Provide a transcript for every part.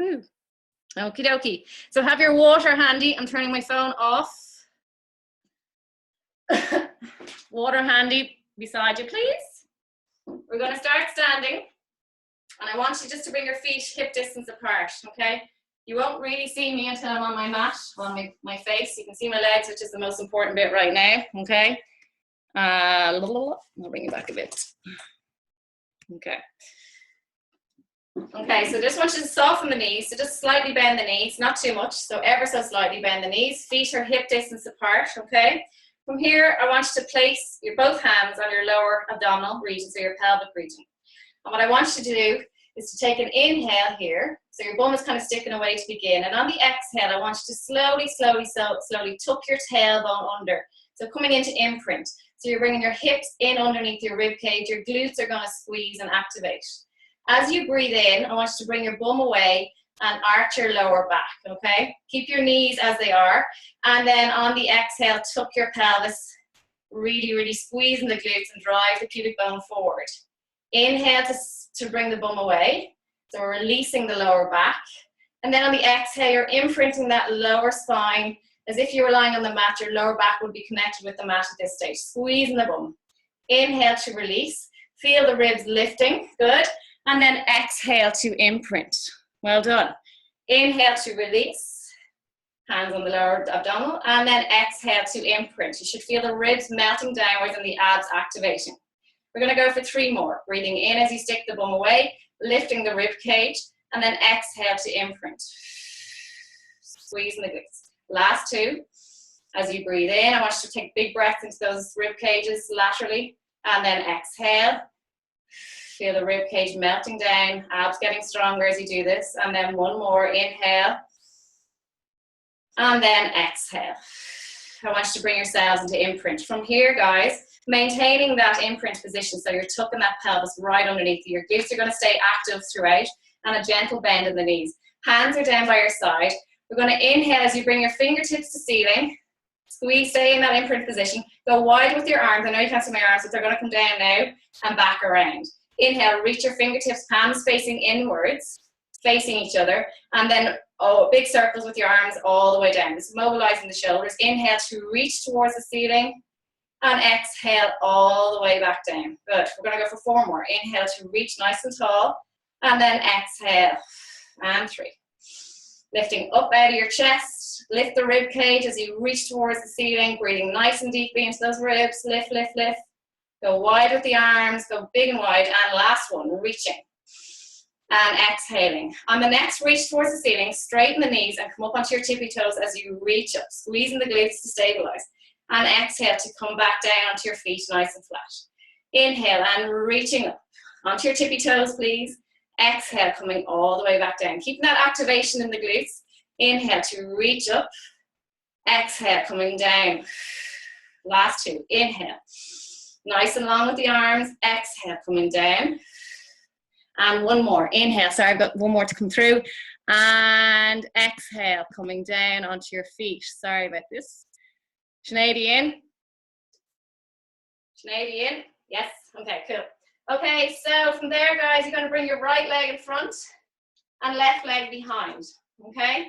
Woo. Okie dokie. So have your water handy. I'm turning my phone off. Water handy beside you, please. We're going to start standing. And I want you just to bring your feet hip distance apart, okay? You won't really see me until I'm on my mat, on my face. You can see my legs, which is the most important bit right now, okay? I'll bring you back a bit. Okay. Okay, so just want you to soften the knees, so just slightly bend the knees, not too much, so ever so slightly bend the knees. Feet are hip distance apart, okay? From here, I want you to place your both hands on your lower abdominal region, so your pelvic region. And what I want you to do is to take an inhale here, so your bum is kind of sticking away to begin, and on the exhale, I want you to slowly tuck your tailbone under, so coming into imprint. So you're bringing your hips in underneath your rib cage, your glutes are going to squeeze and activate. As you breathe in, I want you to bring your bum away and arch your lower back, okay? Keep your knees as they are, and then on the exhale, tuck your pelvis, really squeezing the glutes and drive the pubic bone forward. Inhale to bring the bum away, so we're releasing the lower back, and then on the exhale, you're imprinting that lower spine as if you were lying on the mat. Your lower back would be connected with the mat at this stage, squeezing the bum. Inhale to release, feel the ribs lifting, good. And then exhale to imprint. Well done. Inhale to release, hands on the lower abdominal, and then exhale to imprint. You should feel the ribs melting downwards and the abs activating. We're going to go for 3 more. Breathing in as you stick the bum away, lifting the rib cage, and then exhale to imprint. Squeezing the glutes. Last 2. As you breathe in, I want you to take big breaths into those rib cages laterally, and then exhale. Feel the rib cage melting down, abs getting stronger as you do this. And then 1 more, inhale. And then exhale. I want you to bring yourselves into imprint. From here, guys, maintaining that imprint position, so you're tucking that pelvis right underneath you. Your glutes are going to stay active throughout, and a gentle bend in the knees. Hands are down by your side. We're going to inhale as you bring your fingertips to ceiling. Squeeze, stay in that imprint position. Go wide with your arms. I know you can't see my arms, but they're going to come down now and back around. Inhale, reach your fingertips, palms facing inwards, facing each other, and then big circles with your arms all the way down. This is mobilizing the shoulders. Inhale to reach towards the ceiling, and exhale all the way back down. Good. We're going to go for 4 more. Inhale to reach nice and tall, and then exhale, and 3. Lifting up out of your chest, lift the rib cage as you reach towards the ceiling, breathing nice and deeply into those ribs. Lift, lift, lift. Go wide with the arms, go big and wide, and last one, reaching. And exhaling. On the next reach towards the ceiling, straighten the knees and come up onto your tippy toes as you reach up, squeezing the glutes to stabilize. And exhale to come back down onto your feet nice and flat. Inhale and reaching up. Onto your tippy toes, please. Exhale, coming all the way back down. Keeping that activation in the glutes. Inhale to reach up. Exhale, coming down. Last 2. Inhale. Nice and long with the arms. Exhale, coming down. And 1 more. Inhale. Sorry, I've got 1 more to come through. And exhale, coming down onto your feet. Sorry about this. Sinead in? Sinead in? Yes? Okay, cool. Okay, so from there, guys, you're going to bring your right leg in front and left leg behind. Okay?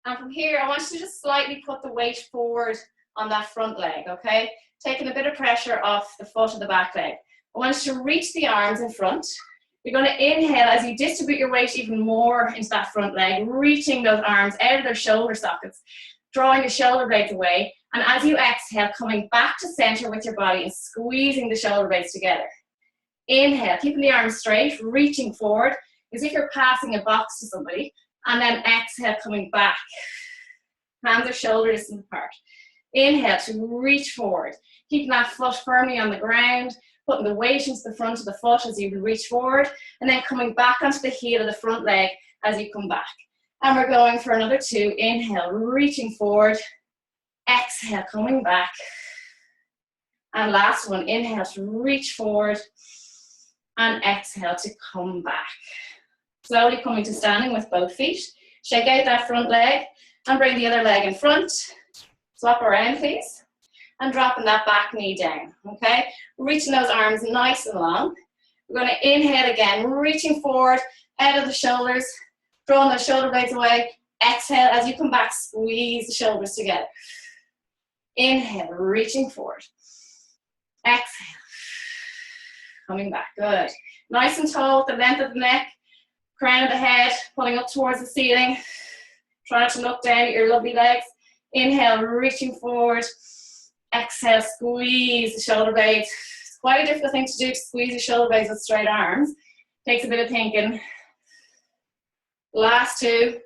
And from here, I want you to just slightly put the weight forward on that front leg. Okay? Taking a bit of pressure off the foot of the back leg. I want you to reach the arms in front. You're going to inhale as you distribute your weight even more into that front leg, reaching those arms out of their shoulder sockets, drawing the shoulder blades away. And as you exhale, coming back to center with your body and squeezing the shoulder blades together. Inhale, keeping the arms straight, reaching forward as if you're passing a box to somebody. And then exhale, coming back. Hands are shoulder distance apart. Inhale to reach forward. Keeping that foot firmly on the ground, putting the weight into the front of the foot as you reach forward, and then coming back onto the heel of the front leg as you come back. And we're going for another 2. Inhale, reaching forward. Exhale, coming back. And last one, inhale to reach forward. And exhale to come back. Slowly coming to standing with both feet. Shake out that front leg and bring the other leg in front. Swap around, please. And dropping that back knee down, okay? Reaching those arms nice and long. We're going to inhale again, reaching forward, out of the shoulders, Drawing those shoulder blades away. Exhale, as you come back, squeeze the shoulders together. Inhale, reaching forward. Exhale, coming back, good. Nice and tall with the length of the neck, crown of the head, pulling up towards the ceiling. Try not to look down at your lovely legs. Inhale, reaching forward. Exhale, squeeze the shoulder blades. It's quite a difficult thing to do, to squeeze your shoulder blades with straight arms. Takes a bit of thinking. Last two.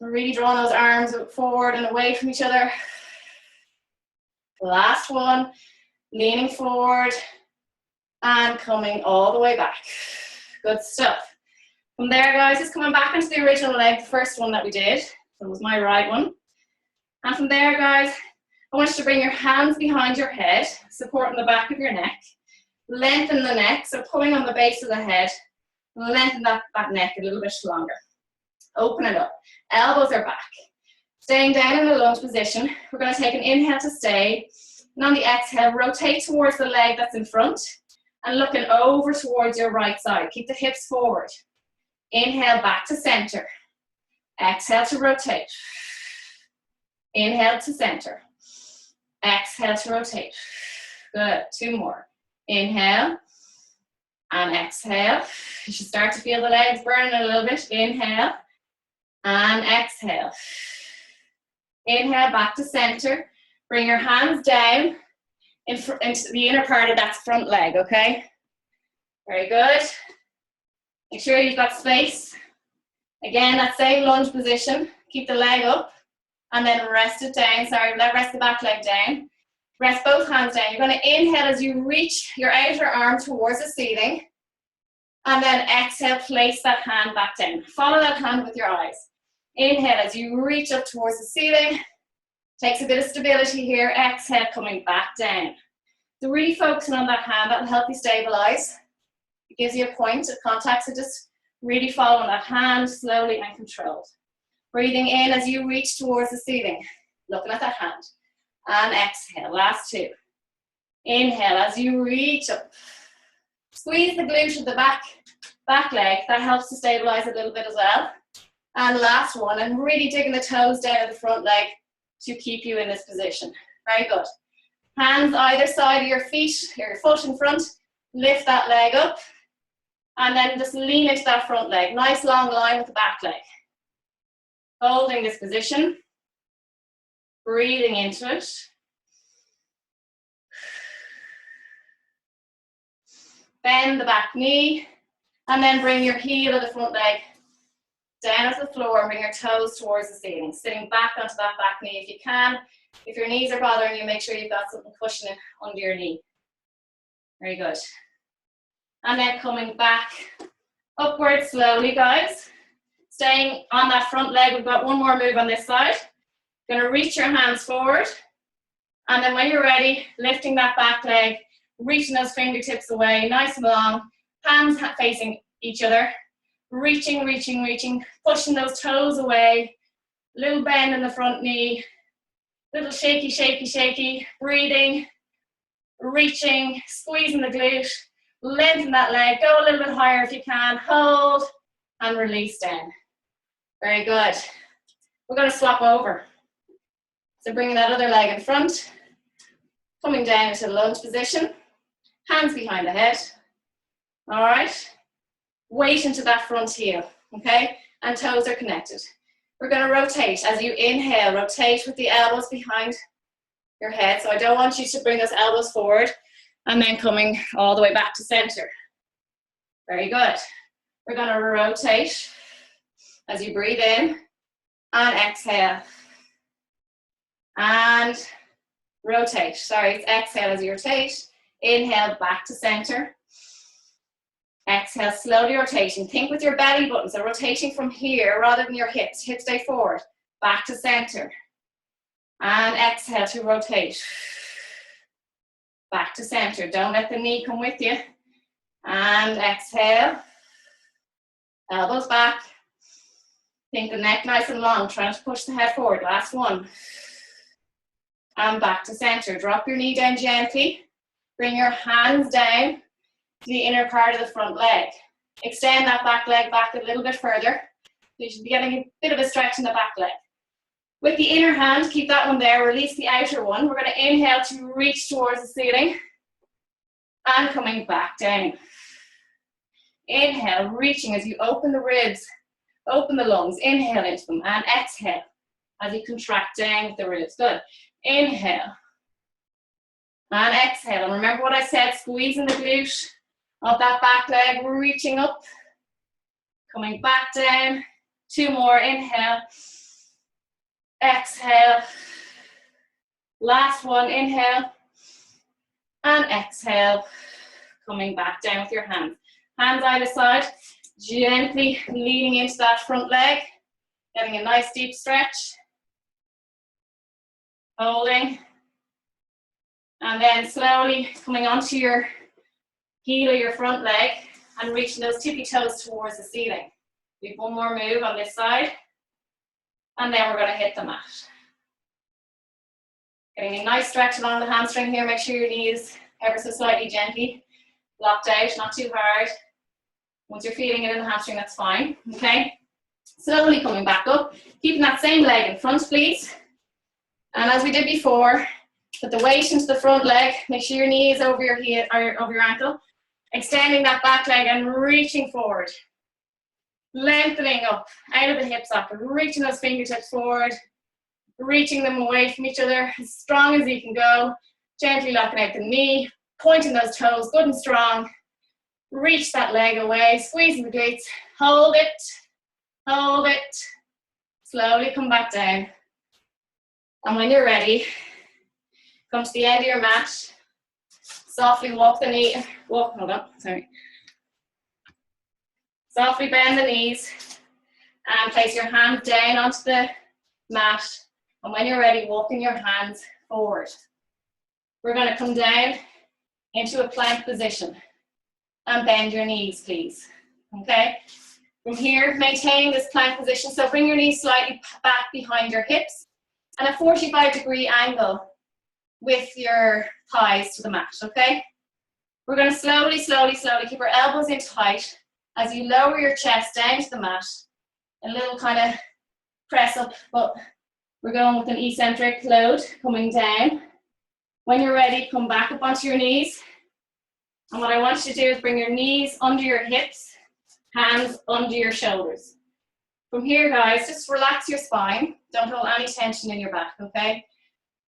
Really drawing those arms forward and away from each other. Last one. Leaning forward and coming all the way back. Good stuff. From there, guys, just coming back into the original leg, the first one that we did. So it was my right one. And from there, guys, I want you to bring your hands behind your head, supporting the back of your neck. Lengthen the neck, so pulling on the base of the head. Lengthen that neck a little bit longer. Open it up. Elbows are back. Staying down in the lunge position. We're going to take an inhale to stay. And on the exhale, rotate towards the leg that's in front and looking over towards your right side. Keep the hips forward. Inhale back to center. Exhale to rotate. Inhale to center. Exhale to rotate. Good. Two more. Inhale and exhale. You should start to feel the legs burning a little bit. Inhale and exhale. Inhale back to center. Bring your hands down into the inner part of that front leg, okay? Very good. Make sure you've got space. Again, that same lunge position. Keep the leg up and then rest it down. Sorry, rest the back leg down. Rest both hands down. You're going to inhale as you reach your outer arm towards the ceiling. And then exhale, place that hand back down. Follow that hand with your eyes. Inhale as you reach up towards the ceiling. Takes a bit of stability here. Exhale, coming back down. So really focusing on that hand, that will help you stabilize. It gives you a point of contact, so just really following that hand slowly and controlled. Breathing in as you reach towards the ceiling. Looking at that hand. And exhale, last two. Inhale as you reach up. Squeeze the glute of the back leg. That helps to stabilize a little bit as well. And last one, and really digging the toes down of the front leg to keep you in this position. Very good. Hands either side of your feet, your foot in front. Lift that leg up. And then just lean into that front leg. Nice long line with the back leg. Holding this position. Breathing into it. Bend the back knee. And then bring your heel of the front leg down at the floor and bring your toes towards the ceiling. Sitting back onto that back knee if you can. If your knees are bothering you, make sure you've got something cushioning under your knee. Very good. And then coming back upwards slowly, guys. Staying on that front leg. We've got one more move on this side. Going to reach your hands forward. And then when you're ready, lifting that back leg, reaching those fingertips away, nice and long. Hands facing each other. Reaching, reaching, reaching. Pushing those toes away. Little bend in the front knee. Little shaky, shaky, shaky. Breathing. Reaching. Squeezing the glute. Lengthen that leg. Go a little bit higher if you can. Hold. And release down. Very good. We're going to swap over. So bringing that other leg in front. Coming down into the lunge position. Hands behind the head. All right. Weight into that front heel, okay? And toes are connected. We're going to rotate. As you inhale, rotate with the elbows behind your head. So I don't want you to bring those elbows forward and then coming all the way back to center. Very good. We're going to rotate as you breathe in and exhale. And rotate. Sorry, it's exhale as you rotate. Inhale, back to center. Exhale, slowly rotating. Think with your belly button, so rotating from here rather than your hips. Hips stay forward. Back to center. And exhale to rotate. Back to center. Don't let the knee come with you. And exhale. Elbows back. Think the neck nice and long. Trying to push the head forward. Last one. And back to center. Drop your knee down gently. Bring your hands down to the inner part of the front leg. Extend that back leg back a little bit further. You should be getting a bit of a stretch in the back leg. With the inner hand, keep that one there, release the outer one. We're going to inhale to reach towards the ceiling and coming back down. Inhale, reaching as you open the ribs, open the lungs, inhale into them, and exhale as you contract down with the ribs. Good. Inhale and exhale. And remember what I said, squeezing the glute of that back leg, reaching up, coming back down. 2 more, inhale, exhale. Last one, inhale and exhale. Coming back down with your hands. Hands either side, gently leaning into that front leg, getting a nice deep stretch. Holding. And then slowly coming onto your heel of your front leg and reaching those tippy toes towards the ceiling. We have one more move on this side. And then we're going to hit the mat. Getting a nice stretch along the hamstring here. Make sure your knees ever so slightly gently locked out, not too hard. Once you're feeling it in the hamstring, that's fine. Okay? Slowly coming back up. Keeping that same leg in front, please. And as we did before, put the weight into the front leg. Make sure your knee is over your heel or over your ankle. Extending that back leg and reaching forward. Lengthening up out of the hip socket. Reaching those fingertips forward. Reaching them away from each other as strong as you can go. Gently locking out the knee. Pointing those toes good and strong. Reach that leg away. Squeezing the glutes. Hold it. Hold it. Slowly come back down. And when you're ready, come to the end of your mat. Softly walk the knee. Softly bend the knees. And place your hands down onto the mat. And when you're ready, walking your hands forward. We're going to come down into a plank position. And bend your knees, please. Okay? From here, maintain this plank position. So bring your knees slightly back behind your hips. And a 45-degree angle with your thighs to the mat, okay? We're going to slowly, slowly, slowly keep our elbows in tight as you lower your chest down to the mat. A little kind of press up, but we're going with an eccentric load coming down. When you're ready, come back up onto your knees. And what I want you to do is bring your knees under your hips, hands under your shoulders. From here, guys, just relax your spine. Don't hold any tension in your back, okay?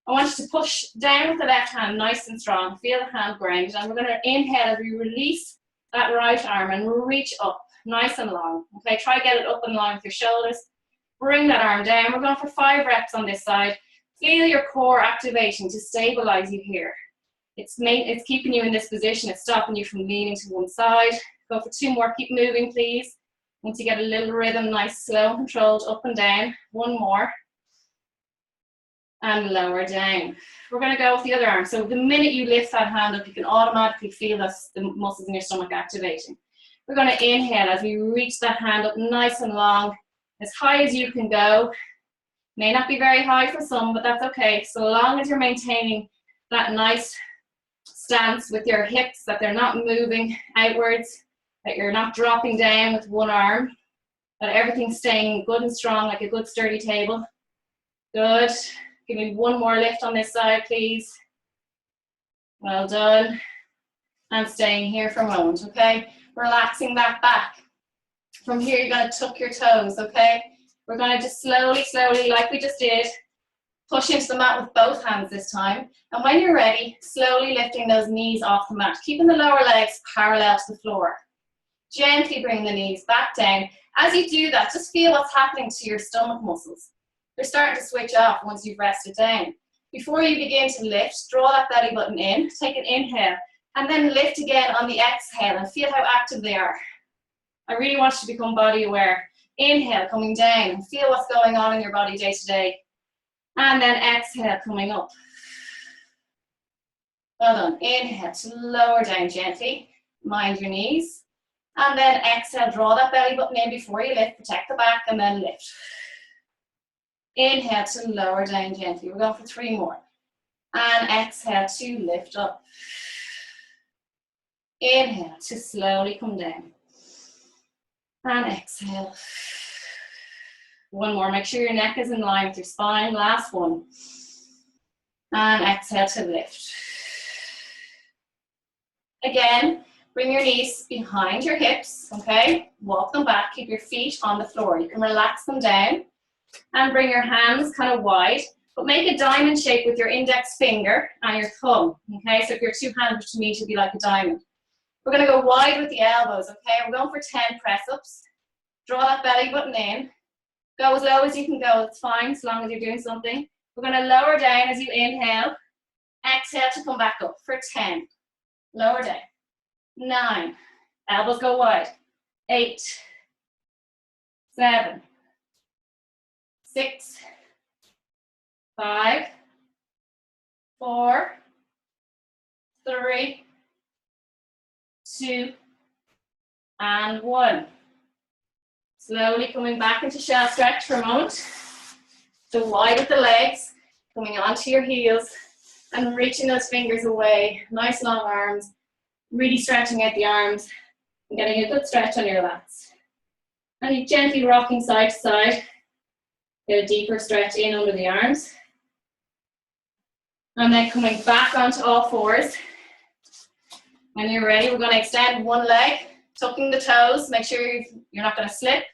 I want you to push down with the left hand nice and strong. Feel the hand grounded. And we're going to inhale as we release that right arm and reach up nice and long. Okay, try to get it up and long with your shoulders. Bring that arm down. We're going for 5 reps on this side. Feel your core activation to stabilize you here. It's keeping you in this position. It's stopping you from leaning to one side. Go for 2 more. Keep moving, please. Once you get a little rhythm, nice, slow and controlled, up and down. 1 more. And lower down. We're going to go with the other arm. So the minute you lift that hand up, you can automatically feel the muscles in your stomach activating. We're going to inhale as we reach that hand up nice and long, as high as you can go. May not be very high for some, but that's okay. So long as you're maintaining that nice stance with your hips, that they're not moving outwards, that you're not dropping down with one arm, that everything's staying good and strong like a good sturdy table. Good. Give me 1 more lift on this side, please. Well done. And staying here for a moment, okay? Relaxing that back. From here, you're going to tuck your toes, okay? We're going to just slowly, slowly, like we just did, push into the mat with both hands this time. And when you're ready, slowly lifting those knees off the mat, keeping the lower legs parallel to the floor. Gently bring the knees back down. As you do that, just feel what's happening to your stomach muscles. They're starting to switch off once you've rested down. Before you begin to lift, draw that belly button in, take an inhale, and then lift again on the exhale and feel how active they are. I really want you to become body aware. Inhale, coming down, and feel what's going on in your body day to day. And then exhale, coming up. Well done. Inhale to lower down gently. Mind your knees. And then exhale, draw that belly button in before you lift, protect the back, and then lift. Inhale to lower down gently. We're going for 3 more. And exhale to lift up. Inhale to slowly come down. And exhale. One more. Make sure your neck is in line with your spine. Last one. And exhale to lift. Again, bring your knees behind your hips, okay? Walk them back. Keep your feet on the floor. You can relax them down and bring your hands kind of wide, but make a diamond shape with your index finger and your thumb, okay? So if your two hands to meet, it'll be like a diamond. We're going to go wide with the elbows, okay? We're going for 10 press-ups. Draw that belly button in. Go as low as you can go. It's fine, as long as you're doing something. We're going to lower down as you inhale. Exhale to come back up for 10. Lower down. 9. Elbows go wide. 8. 7. 6. 5. 4. 3. 2. And 1. Slowly coming back into shell stretch for a moment. So wide with the legs, coming onto your heels and reaching those fingers away. Nice long arms, really stretching out the arms and getting a good stretch on your lats. And you're gently rocking side to side. Get a deeper stretch in under the arms. And then coming back onto all fours. When you're ready, we're going to extend one leg, tucking the toes. Make sure you're not going to slip.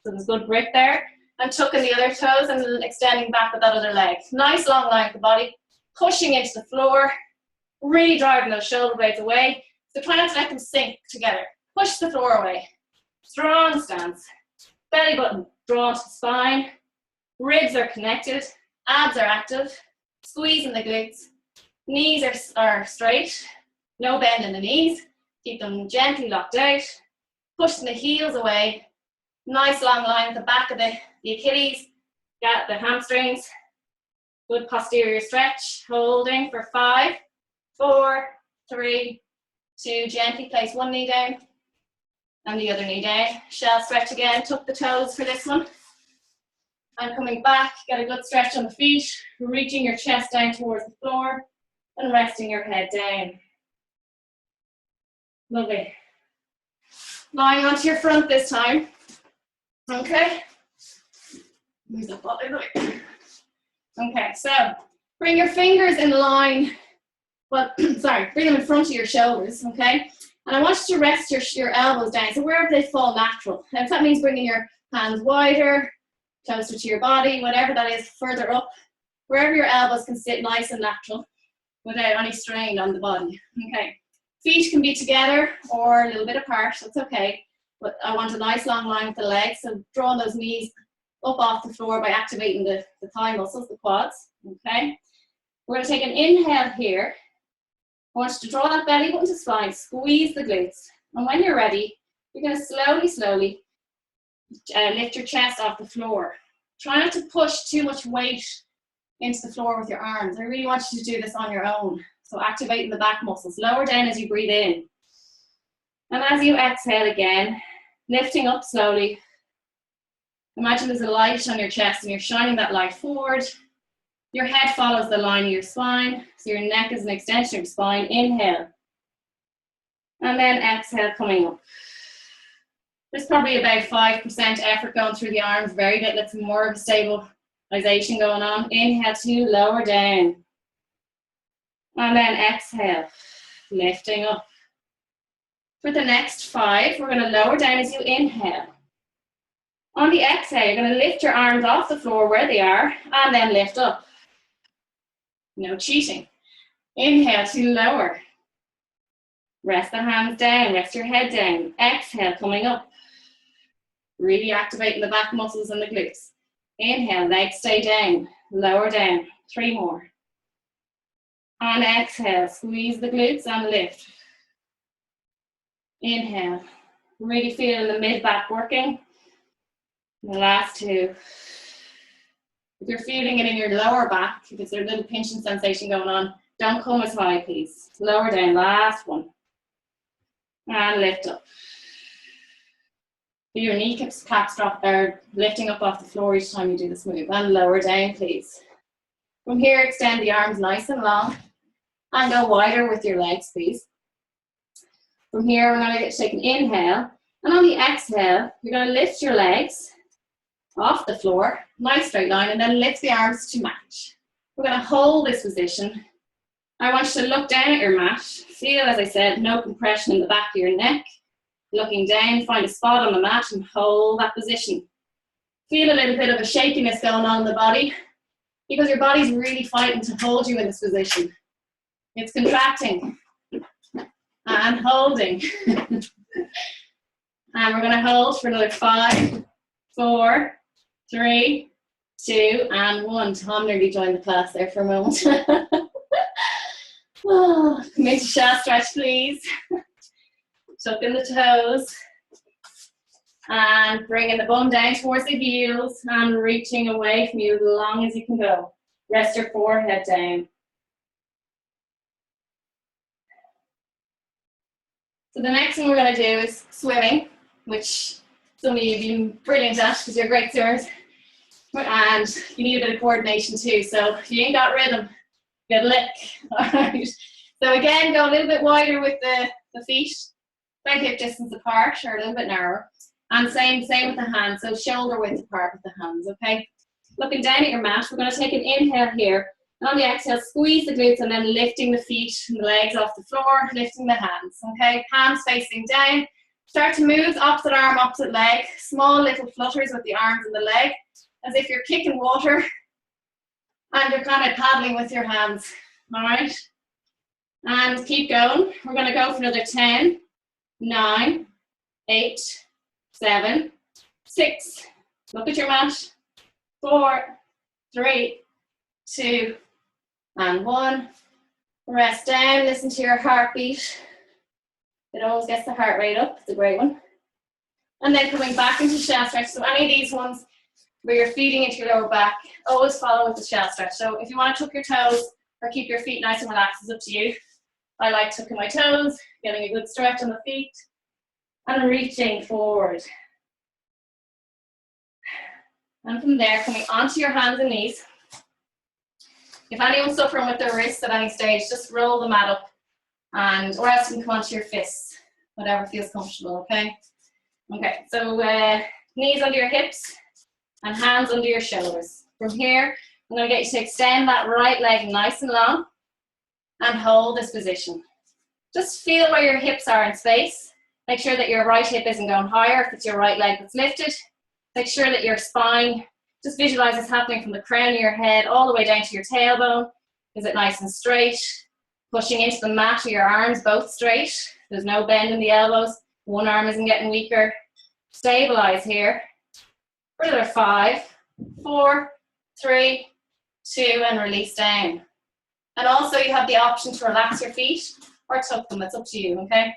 So there's good grip there. And tucking the other toes and extending back with that other leg. Nice long line of the body. Pushing into the floor. Really driving those shoulder blades away. So try not to let them sink together. Push the floor away. Strong stance. Belly button drawn to the spine. Ribs are connected. Abs are active. Squeezing the glutes. Knees are straight. No bend in the knees. Keep them gently locked out. Pushing the heels away. Nice long line at the back of the Achilles. Got the hamstrings. Good posterior stretch. Holding for 5, 4, 3, 2. Gently place one knee down and the other knee down. Shell stretch again. Tuck the toes for this one. And coming back, get a good stretch on the feet. Reaching your chest down towards the floor and resting your head down. Lovely. Lying onto your front this time. Okay. Move the butt out of the way. Okay, so bring your fingers in line. Well, sorry, bring them in front of your shoulders, okay? And I want you to rest your elbows down, so wherever they fall natural. Now, if that means bringing your hands wider, closer to your body, whatever that is, further up, wherever your elbows can sit nice and natural without any strain on the body, okay? Feet can be together or a little bit apart, that's okay. But I want a nice long line with the legs, so drawing those knees up off the floor by activating the thigh muscles, the quads, okay? We're going to take an inhale here. I want you to draw that belly button to spine, squeeze the glutes. And when you're ready, you're going to slowly lift your chest off the floor. Try not to push too much weight into the floor with your arms. I really want you to do this on your own. So activating the back muscles. Lower down as you breathe in. And as you exhale again, lifting up slowly. Imagine there's a light on your chest and you're shining that light forward. Your head follows the line of your spine, so your neck is an extension of your spine. Inhale. And then exhale, coming up. There's probably about 5% effort going through the arms, very little. It's more of a stabilization going on. Inhale to lower down. And then exhale, lifting up. For the next 5, we're going to lower down as you inhale. On the exhale, you're going to lift your arms off the floor where they are and then lift up. No cheating. Inhale to lower. Rest the hands down, rest your head down. Exhale, coming up. Really activating the back muscles and the glutes. Inhale, legs stay down, lower down. 3 more. And exhale, squeeze the glutes and lift. Inhale, really feeling the mid-back working. The last 2. If you're feeling it in your lower back, if it's a little pinching sensation going on, don't come as high, please. Lower down, last 1. And lift up. Feel your kneecaps are lifting up off the floor each time you do this move. And lower down, please. From here, extend the arms nice and long. And go wider with your legs, please. From here, we're going to take an inhale. And on the exhale, you're going to lift your legs. off the floor, nice straight line, and then lift the arms to match. We're going to hold this position. I want you to look down at your mat. Feel, as I said, no compression in the back of your neck. Looking down, find a spot on the mat and hold that position. Feel a little bit of a shakiness going on in the body because your body's really fighting to hold you in this position. It's contracting and holding. And we're going to hold for another 5, 4, 3, 2, and 1. Tom nearly joined the class there for a moment. Oh, come into shaft stretch, please. Tuck in the toes. And bringing the bum down towards the heels and reaching away from you as long as you can go. Rest your forehead down. So the next thing we're going to do is swimming, which some of you have been brilliant at because you're great swimmers. And you need a bit of coordination too. So if you ain't got rhythm, get a lick. All right. So again, go a little bit wider with the feet, about hip distance apart or a little bit narrower. And same with the hands, so shoulder width apart with the hands, okay? Looking down at your mat, we're going to take an inhale here. And on the exhale, squeeze the glutes and then lifting the feet and the legs off the floor, lifting the hands, okay? Hands facing down. Start to move opposite arm, opposite leg. Small little flutters with the arms and the leg, as if you're kicking water and you're kind of paddling with your hands, all right? And keep going. We're going to go for another 10, 9, 8, 7, 6, look at your mat, 4, 3, 2, and 1. Rest down, listen to your heartbeat. It always gets the heart rate up, it's a great one. And then coming back into shaft stretch. So any of these ones where you're feeding into your lower back, always follow with the shaft stretch. So if you want to tuck your toes or keep your feet nice and relaxed, it's up to you. I like tucking my toes, getting a good stretch on the feet, and reaching forward. And from there, coming onto your hands and knees. If anyone's suffering with their wrists at any stage, just roll the mat up, or else you can come onto your fists, whatever feels comfortable, okay? Okay, so knees under your hips and hands under your shoulders. From here, I'm going to get you to extend that right leg nice and long and hold this position. Just feel where your hips are in space. Make sure that your right hip isn't going higher if it's your right leg that's lifted. Make sure that your spine, just visualize this happening from the crown of your head all the way down to your tailbone. Is it nice and straight? Pushing into the mat with your arms both straight. There's no bend in the elbows. One arm isn't getting weaker. Stabilize here. For another 5, 4, 3, 2, and release down. And also you have the option to relax your feet or tuck them. It's up to you, okay?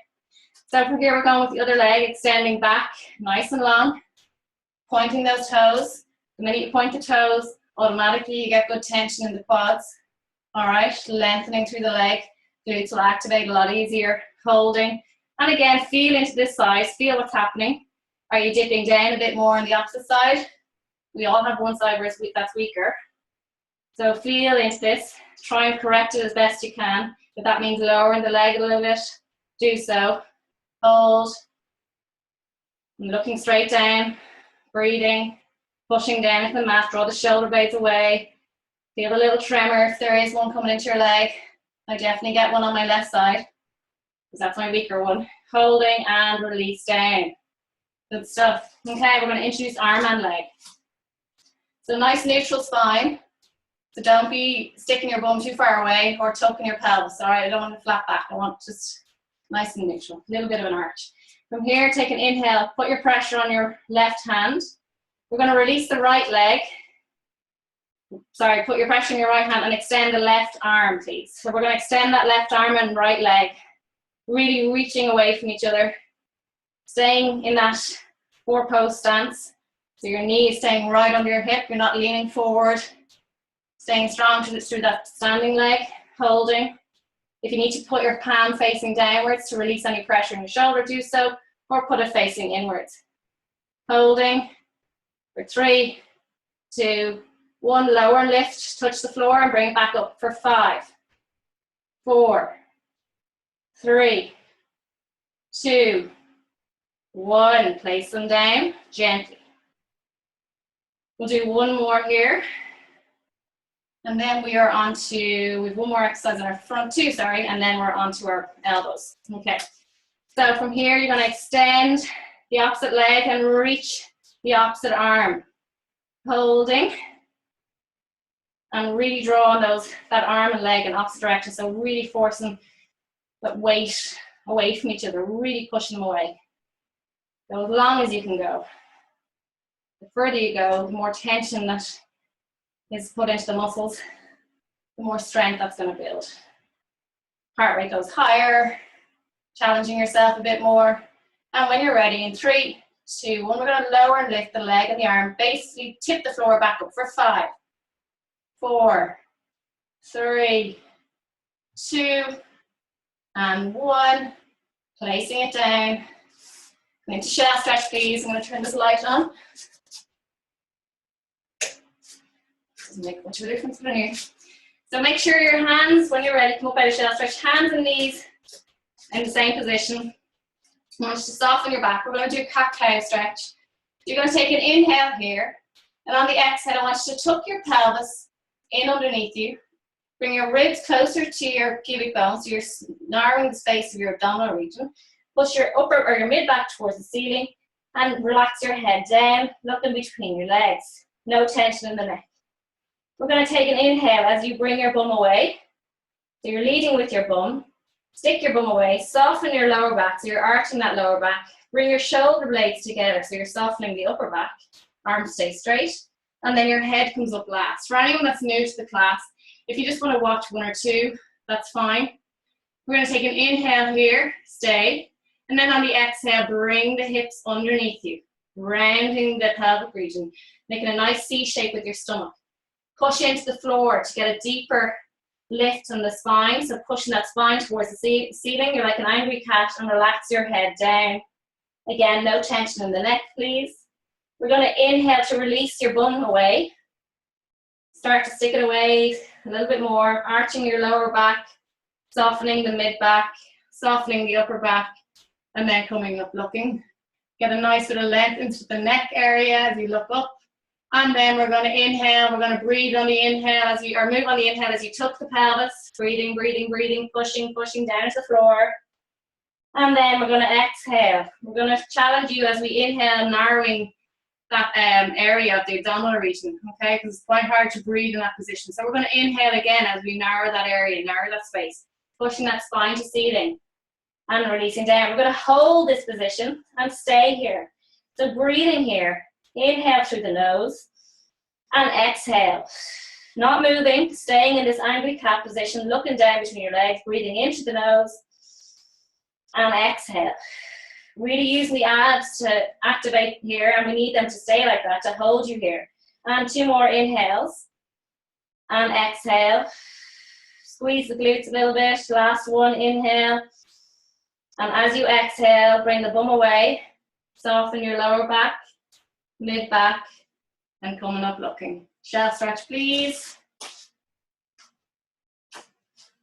So from here we're going with the other leg, extending back, nice and long. Pointing those toes. The minute you point the toes, automatically you get good tension in the quads. All right, lengthening through the leg. Glutes will activate a lot easier. Holding. And again, feel into this side. Feel what's happening. Are you dipping down a bit more on the opposite side? We all have one side where that's weaker. So feel into this. Try and correct it as best you can. If that means lowering the leg a little bit, do so. Hold. And looking straight down. Breathing. Pushing down into the mat. Draw the shoulder blades away. Feel a little tremor if there is one coming into your leg. I definitely get one on my left side because that's my weaker one. Holding and release down. Good stuff. Okay, we're going to introduce arm and leg. So nice neutral spine. So don't be sticking your bum too far away or tucking your pelvis. All right, I don't want to flat back. I want just nice and neutral. A little bit of an arch. From here, take an inhale. Put your pressure on your left hand. We're going to release the right leg. Sorry, put your pressure on your right hand and extend the left arm, please. So we're going to extend that left arm and right leg. Really reaching away from each other. Staying in that 4-post stance. So your knee is staying right under your hip. You're not leaning forward. Staying strong through that standing leg. Holding. If you need to put your palm facing downwards to release any pressure in your shoulder, do so. Or put it facing inwards. Holding. For 3, 2, 1. Lower and lift. Touch the floor and bring it back up. For 5, 4, 3, 2, 1. Place them down gently. We'll do one more here. And then we are on to, we have one more exercise in our front two, sorry, and then we're on to our elbows. Okay, so from here you're going to extend the opposite leg and reach the opposite arm. Holding. And really draw on that arm and leg in opposite direction. So really forcing that weight away from each other, really pushing them away. Go as long as you can go. The further you go, the more tension that is put into the muscles, the more strength that's going to build. Heart rate goes higher, challenging yourself a bit more. And when you're ready, in 3, 2, 1, we're going to lower and lift the leg and the arm. Basically, tip the floor back up for 5, 4, 3, 2, and 1. Placing it down. Going to shell stretch, please. I'm going to turn this light on. Doesn't make much of a difference for you. So make sure your hands, when you're ready, come up out of shell stretch, hands and knees in the same position. I want you to soften your back. We're going to do a cat-cow stretch. You're going to take an inhale here, and on the exhale, I want you to tuck your pelvis in underneath you. Bring your ribs closer to your pubic bone, so you're narrowing the space of your abdominal region. Push your upper or your mid-back towards the ceiling, and relax your head down, looking between your legs. No tension in the neck. We're going to take an inhale as you bring your bum away. So you're leading with your bum. Stick your bum away, soften your lower back, so you're arching that lower back. Bring your shoulder blades together, so you're softening the upper back. Arms stay straight, and then your head comes up last. For anyone that's new to the class, if you just want to watch 1 or 2, that's fine. We're going to take an inhale here, stay, and then on the exhale, bring the hips underneath you, rounding the pelvic region, making a nice C shape with your stomach. Push into the floor to get a deeper lift on the spine, so pushing that spine towards the ceiling. You're like an angry cat, and relax your head down. Again, no tension in the neck, please. We're going to inhale to release your bum away. Start to stick it away a little bit more, arching your lower back, softening the mid-back, softening the upper back, and then coming up looking. Get a nice bit of length into the neck area as you look up. And then we're going to inhale, we're going to breathe on the inhale as you, or move on the inhale as you tuck the pelvis. Breathing, breathing, breathing, pushing, pushing down to the floor. And then we're going to exhale. We're going to challenge you as we inhale, narrowing that area of the abdominal region, okay? Because it's quite hard to breathe in that position. So we're going to inhale again as we narrow that area, narrow that space, pushing that spine to ceiling and releasing down. We're going to hold this position and stay here. So breathing here, inhale through the nose and exhale. Not moving, staying in this angry cat position, looking down between your legs, breathing into the nose and exhale. Really using the abs to activate here, and we need them to stay like that to hold you here. And 2 more inhales and exhale. Squeeze the glutes a little bit. Last one, inhale. And as you exhale, bring the bum away. Soften your lower back, mid back, and coming up looking. Shell stretch, please.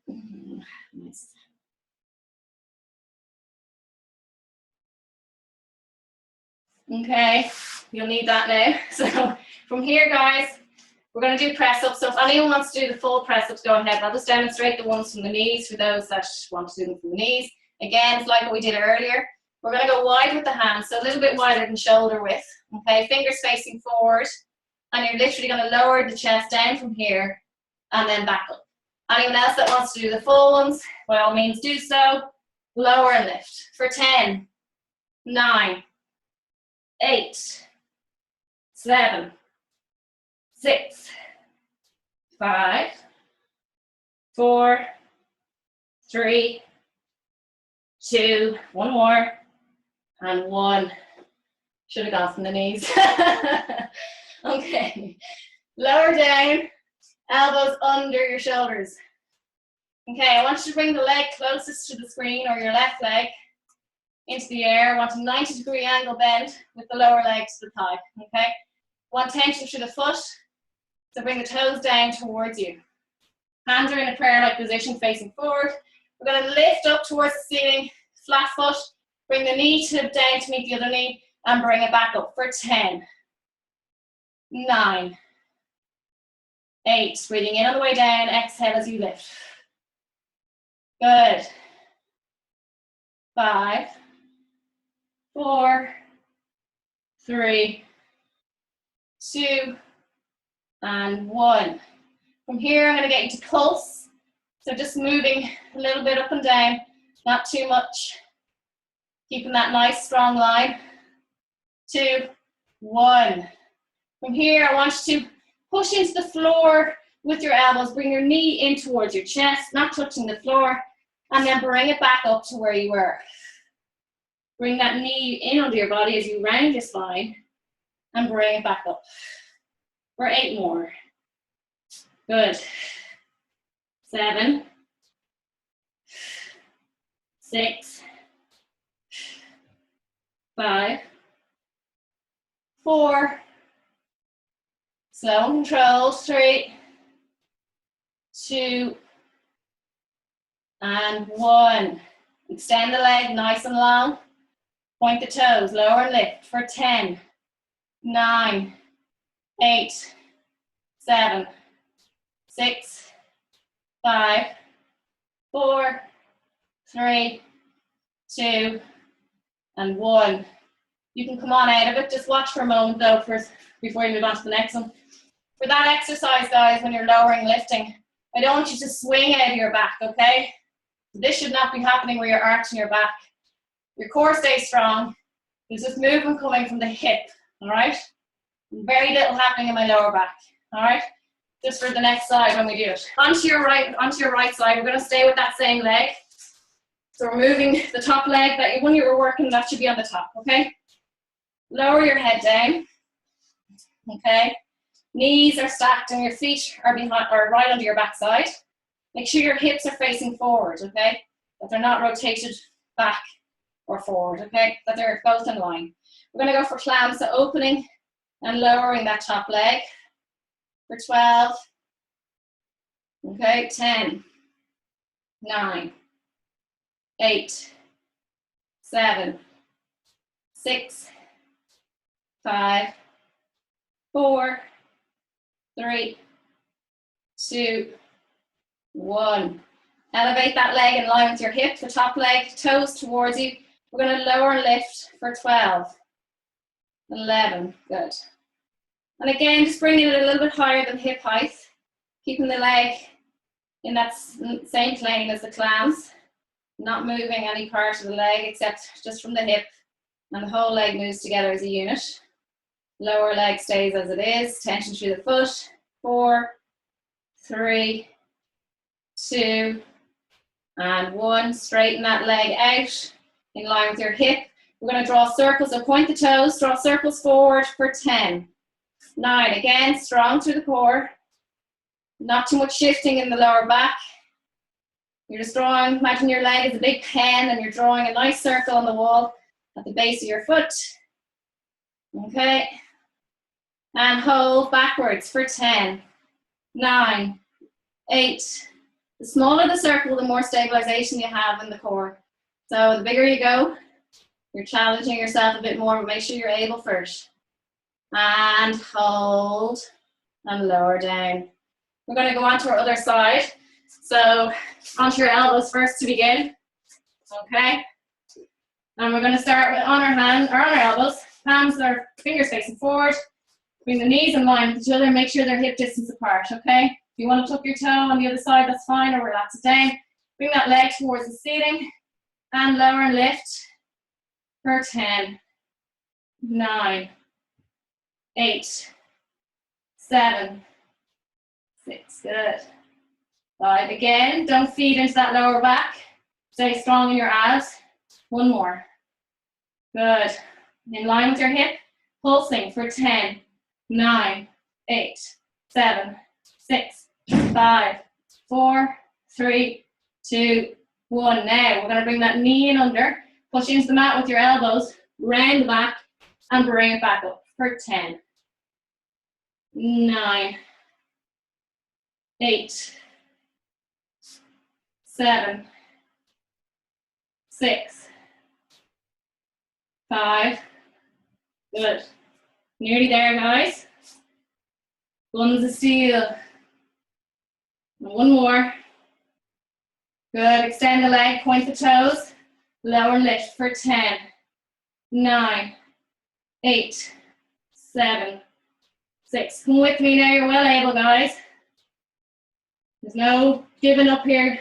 Nice. Okay, you'll need that now. So from here, guys, we're going to do press-ups. So if anyone wants to do the full press-ups, go ahead. I'll just demonstrate the ones from the knees for those that want to do them from the knees. Again, it's like what we did earlier. We're going to go wide with the hands, so a little bit wider than shoulder width. Okay, fingers facing forward. And you're literally going to lower the chest down from here and then back up. Anyone else that wants to do the full ones, by all means do so. Lower and lift for 10, 9, 8, 7, 6, 5, 4, 3, 2, 1 more, and 1. Should have gone from the knees. Okay, lower down, elbows under your shoulders. Okay, I want you to bring the leg closest to the screen, or your left leg, into the air. I want a 90-degree angle bend with the lower leg to the thigh, okay? Want tension through the foot, so bring the toes down towards you. Hands are in a prayer-like position facing forward. We're going to lift up towards the ceiling, flat foot, bring the knee tip down to meet the other knee, and bring it back up for 10, 9, 8. Breathing in on the way down, exhale as you lift. Good. 5, 4, 3, 2, and 1. From here, I'm going to get you to pulse. So just moving a little bit up and down, not too much. Keeping that nice strong line. 2, 1. From here, I want you to push into the floor with your elbows. Bring your knee in towards your chest, not touching the floor. And then bring it back up to where you were. Bring that knee in under your body as you round your spine. And bring it back up. For 8 more. Good. 7, 6, 5, 4, slow and controlled, 3, 2, and 1. Extend the leg nice and long. Point the toes, lower and lift for 10, 9, 8, 7, 6, 5, 4, 3, 2, and 1. You can come on out of it. Just watch for a moment though before you move on to the next one. For that exercise, guys, when you're lowering lifting, I don't want you to swing out of your back, okay? This should not be happening where you're arching your back. Your core stays strong. There's just movement coming from the hip, all right? Very little happening in my lower back, all right? Just for the next side when we do it. Onto your right side, we're going to stay with that same leg. So we're moving the top leg, when you were working, that should be on the top, okay? Lower your head down, okay? Knees are stacked and your feet are right under your backside. Make sure your hips are facing forward, okay? That they're not rotated back or forward, okay? That they're both in line. We're going to go for clams, so opening and lowering that top leg for 12, okay? 10, 9, 8, 7, 6, 5, 4, 3, 2, 1. Elevate that leg in line with your hip, the top leg, toes towards you. We're going to lower and lift for 12, 11, good. And again, just bringing it a little bit higher than hip height, keeping the leg in that same plane as the clams, not moving any part of the leg except just from the hip, and the whole leg moves together as a unit. Lower leg stays as it is, tension through the foot. 4, 3, 2, and 1. Straighten that leg out in line with your hip. We're going to draw circles, so point the toes, draw circles forward for 10, 9. Again, strong through the core. Not too much shifting in the lower back. You're just drawing, imagine your leg is a big pen and you're drawing a nice circle on the wall at the base of your foot. Okay. And hold backwards for 10, 9, 8. The smaller the circle, the more stabilization you have in the core. So the bigger you go, you're challenging yourself a bit more, but make sure you're able first. And hold and lower down. We're going to go on to our other side. So onto your elbows first to begin. Okay. And we're going to start with on our elbows. Palms are fingers facing forward. Bring the knees in line with each other. Make sure they're hip distance apart. Okay. If you want to tuck your toe on the other side, that's fine, or relax it down. Bring that leg towards the ceiling and lower and lift for 10, 9, 8, 7, 6. Good. 5. Again, don't feed into that lower back. Stay strong in your abs. 1 more. Good. In line with your hip, pulsing for 10, 9, 8, 7, 6, 5, 4, 3, 2, 1. Now, we're going to bring that knee in under, push into the mat with your elbows, round the back, and bring it back up for 10, 9, 8, 7, 6, 5. Good. Nearly there, guys. Buns of steel. And one more. Good. Extend the leg, point the toes. Lower and lift for 10, 9, 8, 7, 6. Come with me now. You're well able, guys. There's no giving up here.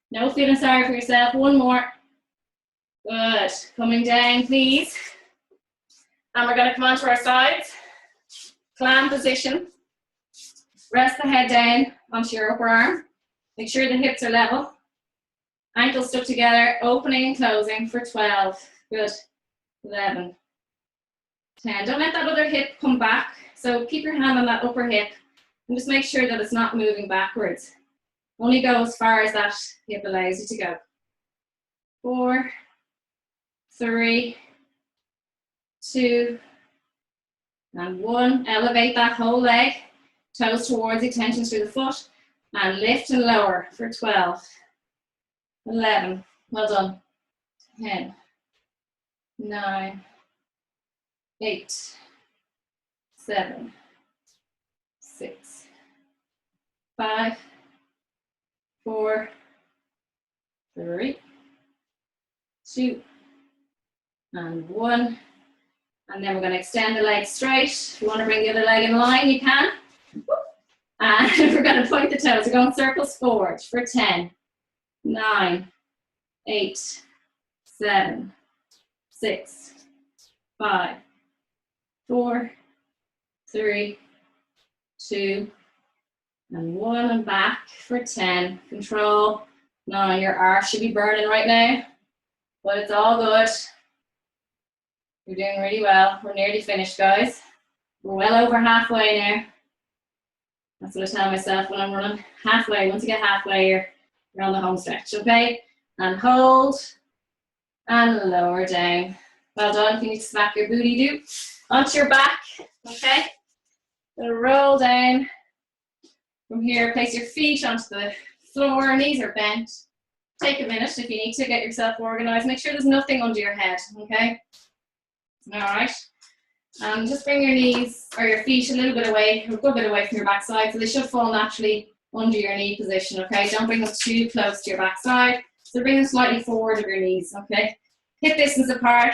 No feeling sorry for yourself. One more. Good. Coming down, please. And we're going to come onto our sides. Clam position. Rest the head down onto your upper arm. Make sure the hips are level. Ankles stuck together, opening and closing for 12. Good. 11. 10. Don't let that other hip come back. So keep your hand on that upper hip and just make sure that it's not moving backwards. Only go as far as that hip allows you to go. 4, 3, 2, and 1. Elevate that whole leg. Toes towards you, tension through the foot. And lift and lower for 12. 11. Well done. 10. 9. 8. 7. 6. 5. 4. 3. 2. And 1. And then we're going to extend the leg straight. If you want to bring the other leg in line, you can. And we're going to point the toes. We're going circles forward for 10, 9, 8, 7, 6, 5, 4, 3, 2, and 1. And back for 10. Control. Now your arse should be burning right now, but it's all good. You're doing really well. We're nearly finished, guys. We're well over halfway now. That's what I tell myself when I'm running. Halfway. Once you get halfway, you're on the home stretch, okay? And hold. And lower down. Well done. If you need to smack your booty, do. Onto your back, okay? Gonna roll down. From here, place your feet onto the floor. Knees are bent. Take a minute if you need to get yourself organized. Make sure there's nothing under your head, okay? All right. Just bring your knees or your feet a little bit away, a good bit away from your backside, so they should fall naturally under your knee position, okay? Don't bring them too close to your backside. So bring them slightly forward of your knees, okay? Hip distance apart.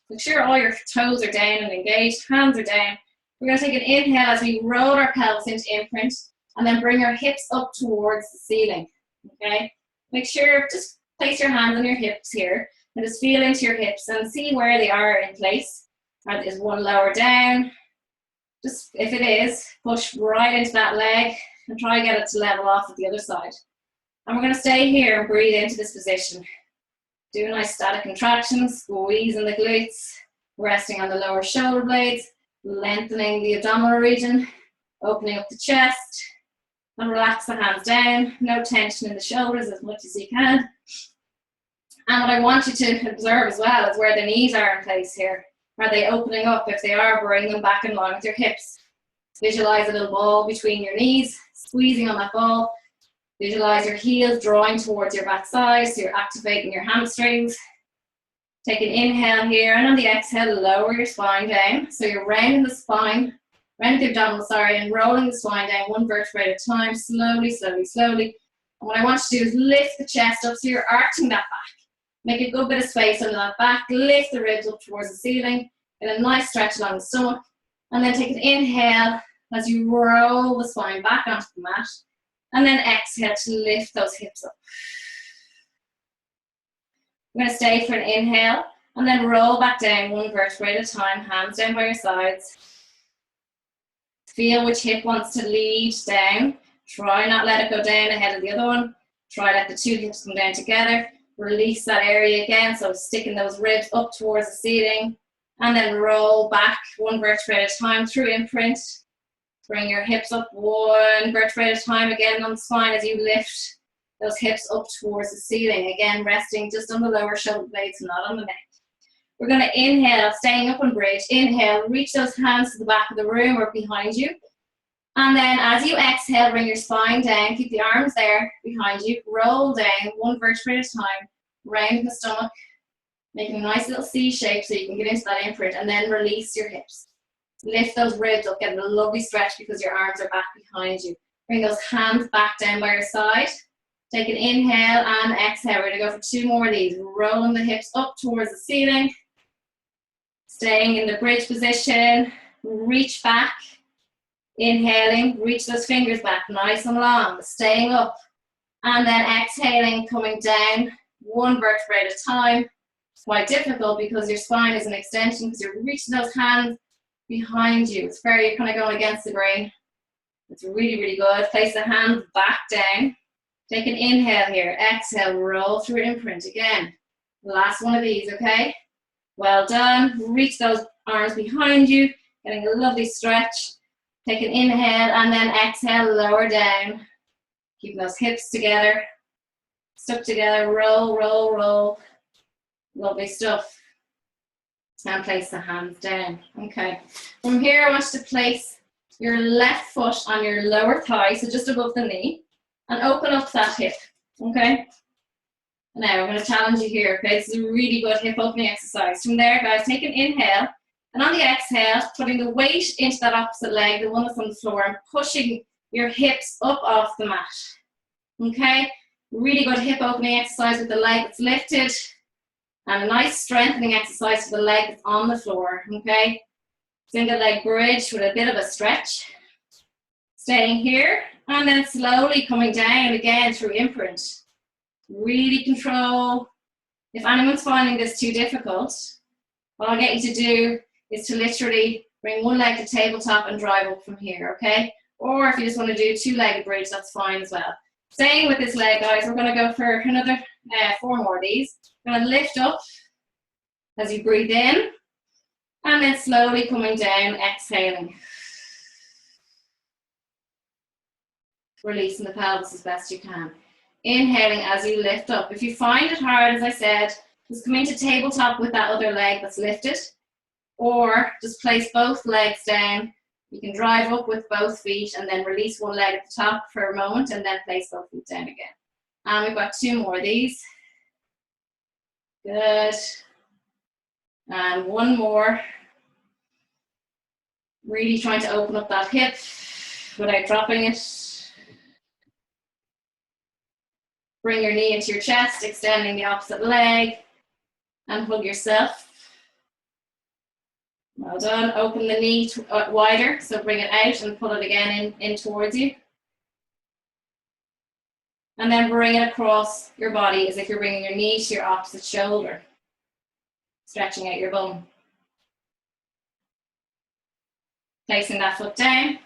Make sure all your toes are down and engaged, hands are down. We're going to take an inhale as we roll our pelvis into imprint and then bring our hips up towards the ceiling, okay? Make sure, just place your hands on your hips here and just feel into your hips and see where they are in place. Is one lower down? Just, if it is, push right into that leg and try and get it to level off at the other side. And we're going to stay here and breathe into this position. Do a nice static contraction, squeezing the glutes, resting on the lower shoulder blades, lengthening the abdominal region, opening up the chest, and relax the hands down. No tension in the shoulders as much as you can. And what I want you to observe as well is where the knees are in place here. Are they opening up? If they are, bring them back in line with your hips. Visualize a little ball between your knees, squeezing on that ball. Visualize your heels drawing towards your backside, so you're activating your hamstrings. Take an inhale here, and on the exhale, lower your spine down. So you're rounding the spine, rounding the abdominal, and rolling the spine down one vertebrae at a time, slowly, slowly, slowly. And what I want you to do is lift the chest up, so you're arching that back. Make a good bit of space under that back, lift the ribs up towards the ceiling, get a nice stretch along the stomach, and then take an inhale as you roll the spine back onto the mat, and then exhale to lift those hips up. I'm going to stay for an inhale, and then roll back down one vertebrae at a time, hands down by your sides. Feel which hip wants to lead down. Try not let it go down ahead of the other one. Try let the two hips come down together. Release that area again, so sticking those ribs up towards the ceiling, and then roll back one vertebrae at a time through imprint. Bring your hips up one vertebrae at a time again on the spine as you lift those hips up towards the ceiling. Again, resting just on the lower shoulder blades, not on the neck. We're going to inhale, staying up and bridge. Inhale, reach those hands to the back of the room or behind you. And then as you exhale, bring your spine down, keep the arms there behind you, roll down one vertebrae at a time, round the stomach, making a nice little C shape so you can get into that imprint, and then release your hips. Lift those ribs up, get a lovely stretch because your arms are back behind you. Bring those hands back down by your side. Take an inhale and exhale. We're going to go for 2 more of these. Rolling the hips up towards the ceiling. Staying in the bridge position. Reach back. Inhaling, reach those fingers back nice and long. Staying up. And then exhaling, coming down 1 vertebra at a time. It's quite difficult because your spine is an extension because you're reaching those hands behind you. It's very kind of going against the grain. It's really, really good. Place the hands back down. Take an inhale here. Exhale, roll through imprint again. Last one of these, okay? Well done. Reach those arms behind you. Getting a lovely stretch. Take an inhale and then exhale, lower down. Keeping those hips together. Stuck together. Roll, roll, roll. Lovely stuff. And place the hands down. Okay. From here, I want you to place your left foot on your lower thigh, so just above the knee, and open up that hip. Okay. Now, I'm going to challenge you here. Okay. This is a really good hip opening exercise. From there, guys, take an inhale, and on the exhale, putting the weight into that opposite leg, the one that's on the floor, and pushing your hips up off the mat. Okay. Really good hip opening exercise with the leg that's lifted. And a nice strengthening exercise for the leg that's on the floor, okay? Single leg bridge with a bit of a stretch. Staying here, and then slowly coming down again through imprint. Really control. If anyone's finding this too difficult, what I'll get you to do is to literally bring one leg to tabletop and drive up from here, okay? Or if you just want to do 2-legged bridge, that's fine as well. Staying with this leg, guys, we're going to go for another 4 more of these. Going to lift up as you breathe in, and then slowly coming down, exhaling. Releasing the pelvis as best you can. Inhaling as you lift up. If you find it hard, as I said, just come into tabletop with that other leg that's lifted, or just place both legs down. You can drive up with both feet and then release one leg at the top for a moment and then place both feet down again. And we've got 2 more of these. Good. And 1 more. Really trying to open up that hip without dropping it. Bring your knee into your chest, extending the opposite leg, and hug yourself. Well done. Open the knee wider, so bring it out and pull it again in towards you. And then bring it across your body as if you're bringing your knee to your opposite shoulder. Stretching out your bum. Placing that foot down.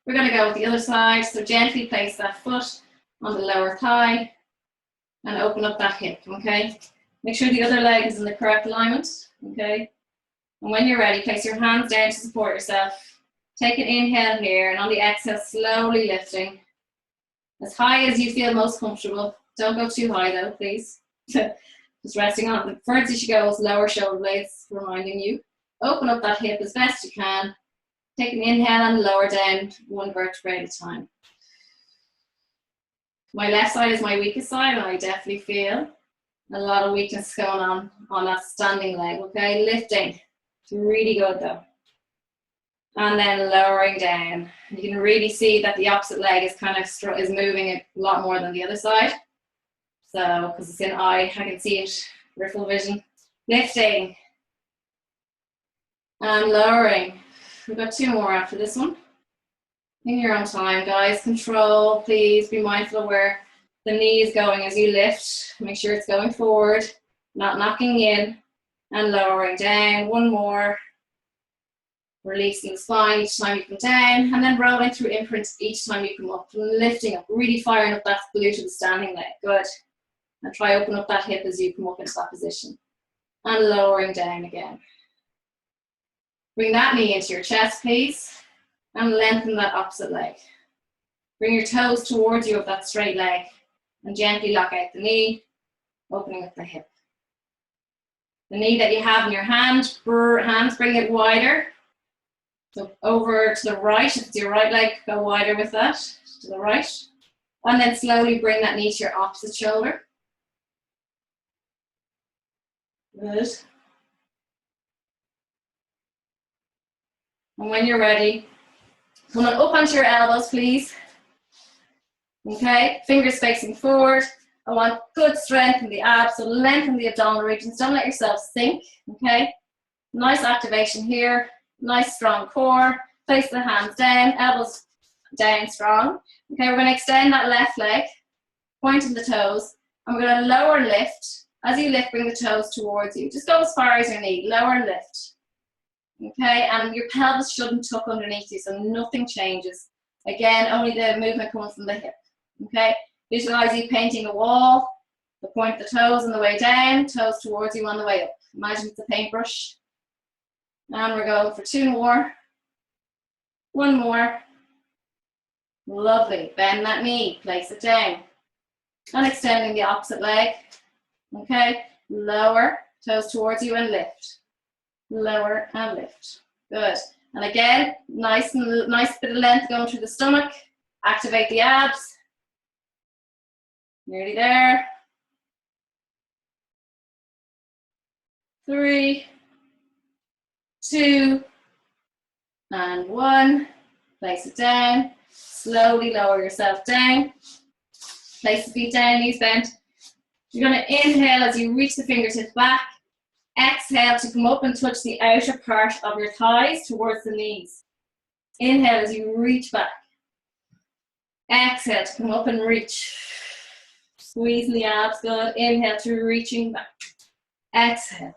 We're going to go with the other side, so gently place that foot on the lower thigh and open up that hip, okay? Make sure the other leg is in the correct alignment, okay? And when you're ready, place your hands down to support yourself. Take an inhale here, and on the exhale, slowly lifting. As high as you feel most comfortable. Don't go too high though, please. Just resting on it. The furthest you go is lower shoulder blades, reminding you. Open up that hip as best you can. Take an inhale and lower down 1 vertebra at a time. My left side is my weakest side, and I definitely feel a lot of weakness going on that standing leg, okay? Lifting. It's really good though. And then lowering down. You can really see that the opposite leg is kind of is moving a lot more than the other side. So, because it's in eye, I can see it, peripheral vision. Lifting. And lowering. We've got 2 more after this one. In your own time, guys. Control, please. Be mindful of where the knee is going as you lift. Make sure it's going forward, not knocking in. And lowering down. 1 more. Releasing the spine each time you come down, and then rolling through imprints each time you come up, lifting up, really firing up that glute of the standing leg. Good. And try open up that hip as you come up into that position. And lowering down again. Bring that knee into your chest, please, and lengthen that opposite leg. Bring your toes towards you of that straight leg, and gently lock out the knee, opening up the hip. The knee that you have in your hands, bring it wider. So over to the right, if it's your right leg, go wider with that, to the right. And then slowly bring that knee to your opposite shoulder. Good. And when you're ready, come on up onto your elbows, please. Okay, fingers facing forward. I want good strength in the abs, so lengthen the abdominal regions. Don't let yourself sink, okay? Nice activation here. Nice strong core. Place the hands down, elbows down strong. Okay, we're going to extend that left leg, pointing the toes, and we're going to lower and lift. As you lift, bring the toes towards you. Just go as far as your knee, lower and lift. Okay, and your pelvis shouldn't tuck underneath you, so nothing changes. Again, only the movement coming from the hip. Okay, visualize you painting a wall. The point of the toes on the way down, toes towards you on the way up. Imagine it's a paintbrush. And we're going for 2 more. 1 more. Lovely. Bend that knee, place it down. And extending the opposite leg. Okay, lower, toes towards you and lift. Lower and lift. Good. And again, nice bit of length going through the stomach. Activate the abs. Nearly there. 3, 2, and 1. Place it down. Slowly lower yourself down. Place the feet down, knees bent. You're going to inhale as you reach the fingertips back. Exhale to come up and touch the outer part of your thighs towards the knees. Inhale as you reach back. Exhale to come up and reach. Squeezing the abs, good. Inhale to reaching back. Exhale.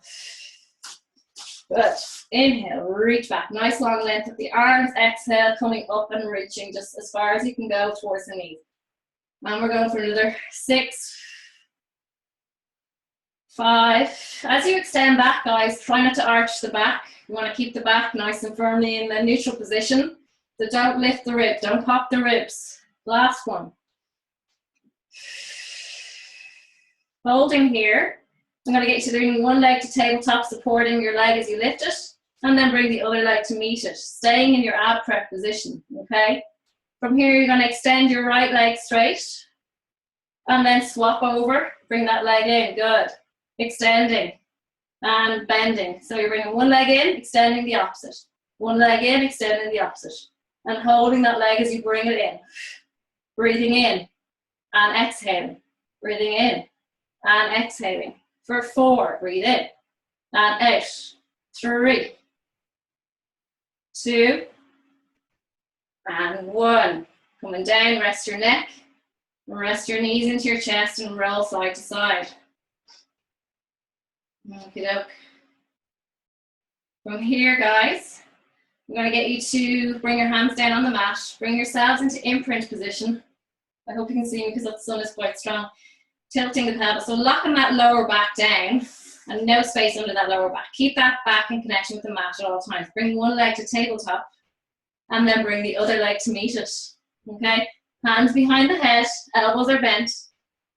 Good. Inhale, reach back. Nice long length of the arms. Exhale, coming up and reaching just as far as you can go towards the knees. And we're going for another 6, 5. As you extend back, guys, try not to arch the back. You want to keep the back nice and firmly in the neutral position. So don't lift the ribs, don't pop the ribs. Last one. Holding here. I'm going to get you to bring one leg to tabletop, supporting your leg as you lift it, and then bring the other leg to meet it, staying in your ab prep position, okay? From here, you're going to extend your right leg straight, and then swap over, bring that leg in, good. Extending and bending. So you're bringing one leg in, extending the opposite. One leg in, extending the opposite. And holding that leg as you bring it in. Breathing in and exhaling. Breathing in and exhaling. For 4, breathe in and out. 3, 2, and 1. Coming down, rest your neck, rest your knees into your chest and roll side to side. Okey-doke. From here, guys, I'm going to get you to bring your hands down on the mat, bring yourselves into imprint position. I hope you can see me because the sun is quite strong. Tilting the pelvis, so locking that lower back down and no space under that lower back. Keep that back in connection with the mat at all times. Bring one leg to tabletop and then bring the other leg to meet it, okay? Hands behind the head, elbows are bent,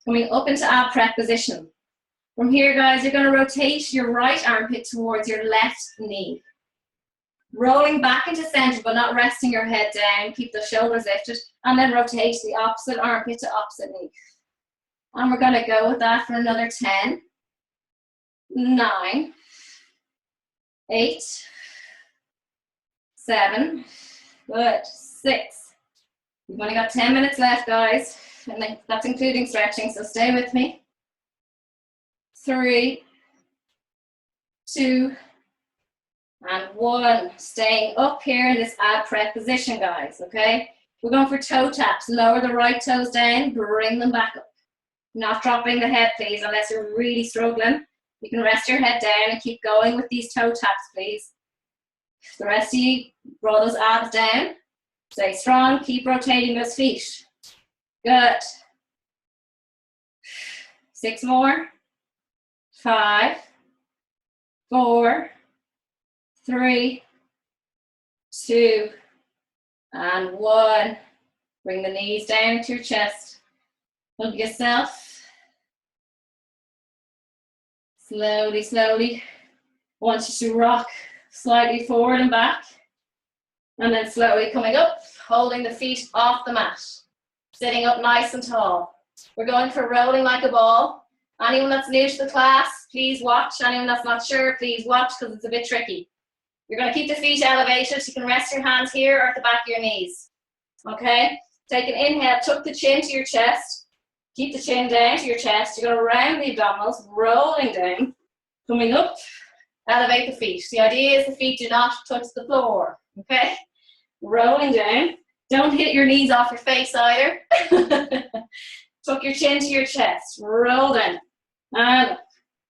coming up into ab prep position. From here, guys, you're going to rotate your right armpit towards your left knee. Rolling back into center, but not resting your head down. Keep the shoulders lifted, and then rotate the opposite armpit to opposite knee. And we're going to go with that for another 10, 9, 8, 7, good, 6. We've only got 10 minutes left, guys, and that's including stretching, so stay with me. 3, 2, and 1. Staying up here in this ab prep position, guys, okay? We're going for toe taps. Lower the right toes down, bring them back up. Not dropping the head, please, unless you're really struggling. You can rest your head down and keep going with these toe taps, please. The rest of you, draw those abs down. Stay strong, keep rotating those feet. Good. 6 more. 5, 4, 3, 2, and 1. Bring the knees down into your chest. Hug yourself. Slowly, slowly. I want you to rock slightly forward and back. And then slowly coming up, holding the feet off the mat. Sitting up nice and tall. We're going for rolling like a ball. Anyone that's new to the class, please watch. Anyone that's not sure, please watch because it's a bit tricky. You're going to keep the feet elevated. You can rest your hands here or at the back of your knees. Okay? Take an inhale, tuck the chin to your chest. Keep the chin down to your chest. You're going to round the abdominals, rolling down, coming up, elevate the feet. The idea is the feet do not touch the floor. Okay? Rolling down. Don't hit your knees off your face either. Tuck your chin to your chest. Roll down. And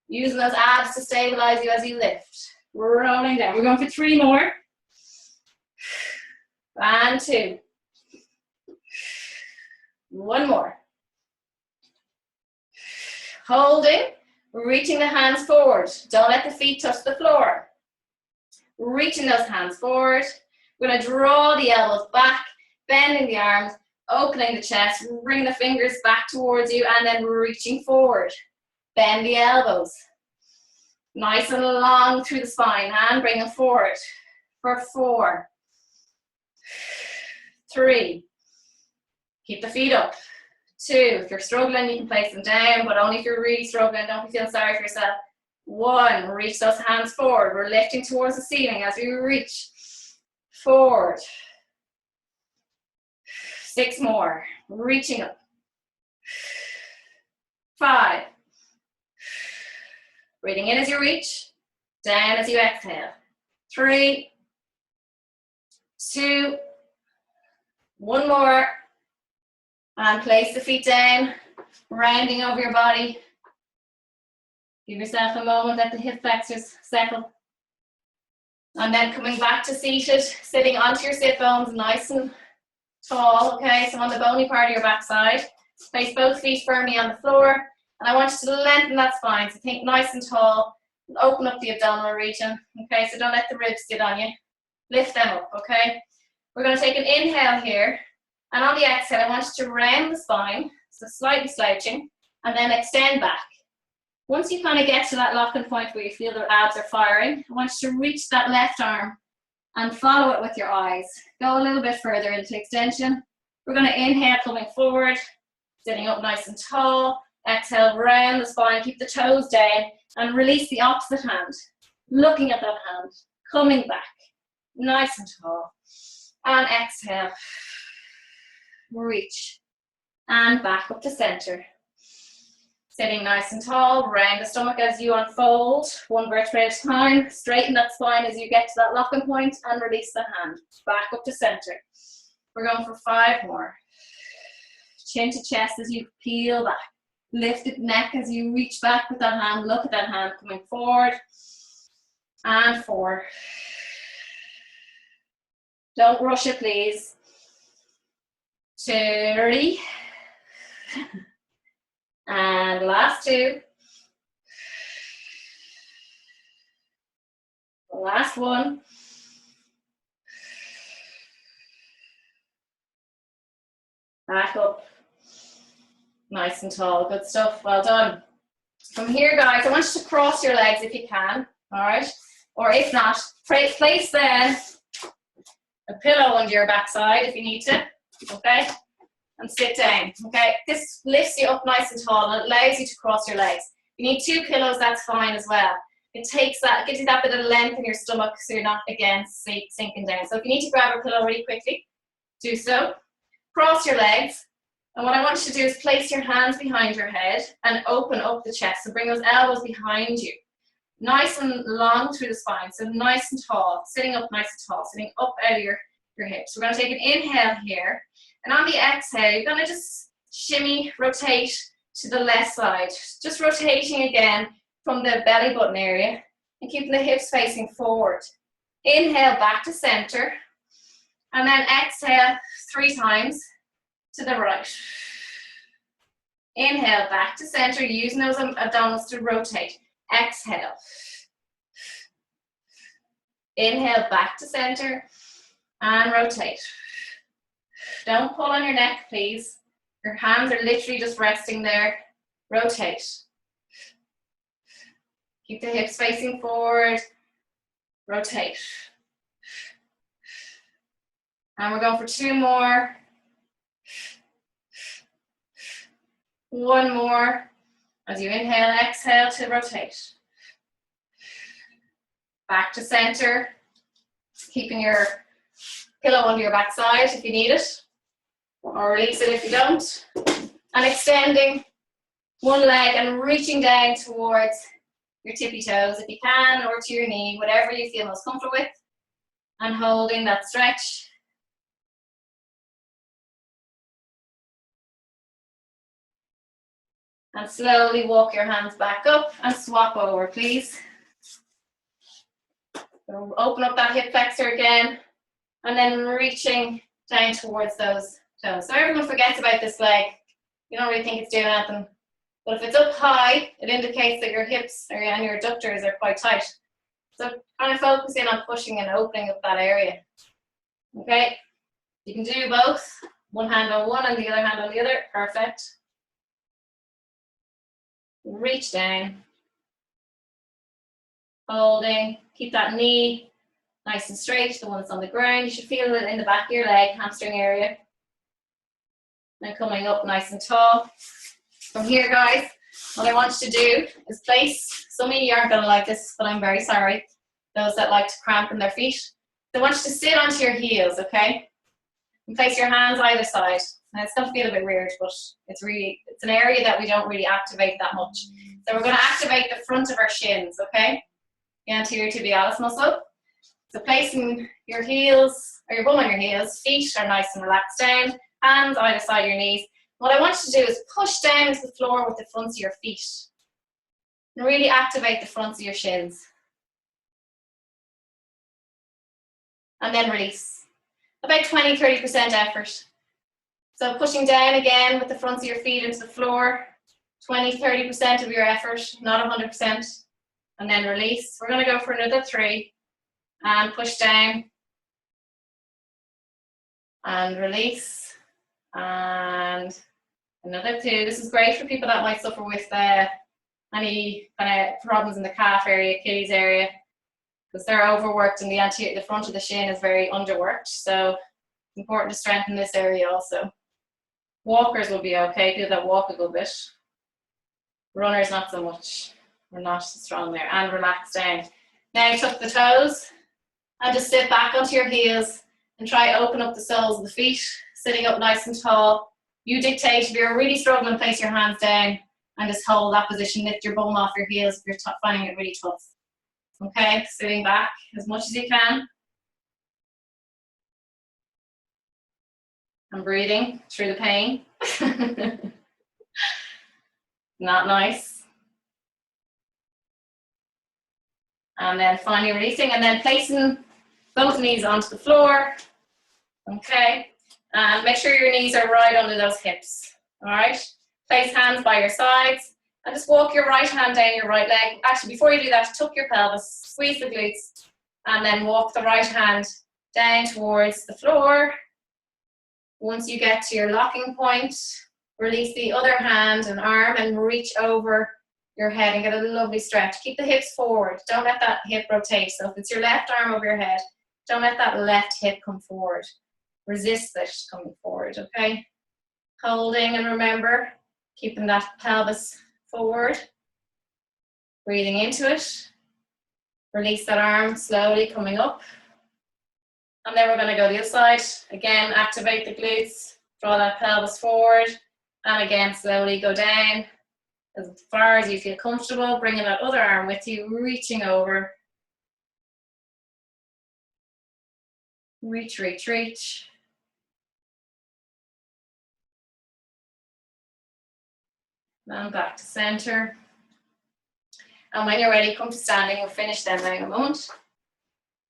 using those abs to stabilize you as you lift. Rolling down. We're going for 3 more. And 2. 1 more. Holding. Reaching the hands forward. Don't let the feet touch the floor. Reaching those hands forward. We're going to draw the elbows back, bending the arms, opening the chest, bring the fingers back towards you, and then reaching forward. Bend the elbows. Nice and long through the spine, and bring them forward. For 4, 3. Keep the feet up. 2. If you're struggling, you can place them down, but only if you're really struggling. Don't be feeling sorry for yourself. 1. Reach those hands forward. We're lifting towards the ceiling as we reach forward. 6 more. Reaching up. 5. Breathing in as you reach, down as you exhale. 3, 2, 1 more. And place the feet down, rounding over your body. Give yourself a moment, let the hip flexors settle. And then coming back to seated, sitting onto your sit bones, nice and tall, okay? So on the bony part of your backside. Place both feet firmly on the floor. And I want you to lengthen that spine, so think nice and tall. And open up the abdominal region, okay? So don't let the ribs sit on you. Lift them up, okay? We're going to take an inhale here. And on the exhale, I want you to round the spine, so slightly slouching, and then extend back. Once you kind of get to that locking point where you feel the abs are firing, I want you to reach that left arm and follow it with your eyes. Go a little bit further into extension. We're going to inhale, coming forward, sitting up nice and tall. Exhale, round the spine, keep the toes down, and release the opposite hand. Looking at that hand, coming back, nice and tall. And exhale. Reach and back up to center. Sitting nice and tall, round the stomach as you unfold, 1 vertebra at a time. Straighten that spine as you get to that locking point and release the hand. Back up to center. We're going for 5 more. Chin to chest as you peel back. Lifted neck as you reach back with that hand. Look at that hand coming forward. And 4. Don't rush it, please. 3. And last 2. Last 1. Back up. Nice and tall. Good stuff. Well done. From here, guys, I want you to cross your legs if you can. All right? Or if not, place a pillow under your backside if you need to. Okay? And sit down. Okay? This lifts you up nice and tall and it allows you to cross your legs. If you need 2 pillows, that's fine as well. It gives you that bit of length in your stomach so you're not, again, sinking down. So if you need to grab a pillow really quickly, do so. Cross your legs. And what I want you to do is place your hands behind your head and open up the chest. So bring those elbows behind you. Nice and long through the spine. So nice and tall. Sitting up nice and tall. Sitting up out of your hips. We're going to take an inhale here. And on the exhale, you're going to just shimmy, rotate to the left side. Just rotating again from the belly button area. And keeping the hips facing forward. Inhale back to center. And then exhale 3 times. To the right. Inhale back to center, using those abdominals to rotate. Exhale. Inhale back to center and rotate. Don't pull on your neck, please. Your hands are literally just resting there. Rotate. Keep the hips facing forward. Rotate. And we're going for 2 more. 1 more. As you inhale, exhale to rotate. Back to center. keeping your pillow under your backside if you need it, or release it if you don't. And extending one leg and reaching down towards your tippy toes if you can, or to your knee, whatever you feel most comfortable with, and holding that stretch. And slowly walk your hands back up and swap over, please. So open up that hip flexor again, and then reaching down towards those toes. So everyone forgets about this leg. You don't really think it's doing anything. But if it's up high, it indicates that your hips and your adductors are quite tight. So kind of focus in on pushing and opening up that area. Okay? You can do both. One hand on one and the other hand on the other. Perfect. Reach down. Holding. Keep that knee nice and straight, the one that's on the ground. You should feel it in the back of your leg, hamstring area. And coming up nice and tall. From here, guys, what I want you to do is place, some of you aren't going to like this, but I'm very sorry, those that like to cramp in their feet. So I want you to sit onto your heels, okay? And place your hands either side. Now it's going to feel a bit weird, but it's an area that we don't really activate that much. So we're going to activate the front of our shins, okay? The anterior tibialis muscle. So placing your heels, or your bum on your heels, feet are nice and relaxed down, hands either side of your knees. What I want you to do is push down to the floor with the fronts of your feet. And really activate the fronts of your shins. And then release. About 20-30% effort. So pushing down again with the fronts of your feet into the floor. 20-30% of your effort, not 100%. And then release. We're going to go for another 3. And push down. And release. And another 2. This is great for people that might suffer with any kind of problems in the calf area, Achilles area, because they're overworked and the front of the shin is very underworked. So it's important to strengthen this area also. Walkers will be okay, people that walk a good bit. Runners, not so much. We're not so strong there. And relax down. Now tuck the toes and just sit back onto your heels and try open up the soles of the feet, sitting up nice and tall. You dictate. If you're really struggling, place your hands down and just hold that position. Lift your bum off your heels if you're finding it really tough. Okay, sitting back as much as you can. And breathing through the pain. Not nice. And then finally releasing, and then placing both knees onto the floor. Okay. And make sure your knees are right under those hips. All right. Place hands by your sides and just walk your right hand down your right leg. Actually, before you do that, tuck your pelvis, squeeze the glutes, and then walk the right hand down towards the floor. Once you get to your locking point, release the other hand and arm and reach over your head and get a lovely stretch. Keep the hips forward. Don't let that hip rotate. So if it's your left arm over your head, don't let that left hip come forward. Resist this coming forward, okay? Holding, and remember, keeping that pelvis forward. Breathing into it. Release that arm slowly coming up. And then we're going to go the other side. Again, activate the glutes. Draw that pelvis forward. And again, slowly go down as far as you feel comfortable. Bringing that other arm with you, reaching over. Reach, reach, reach. And back to center. And when you're ready, come to standing. We'll finish them now in a moment.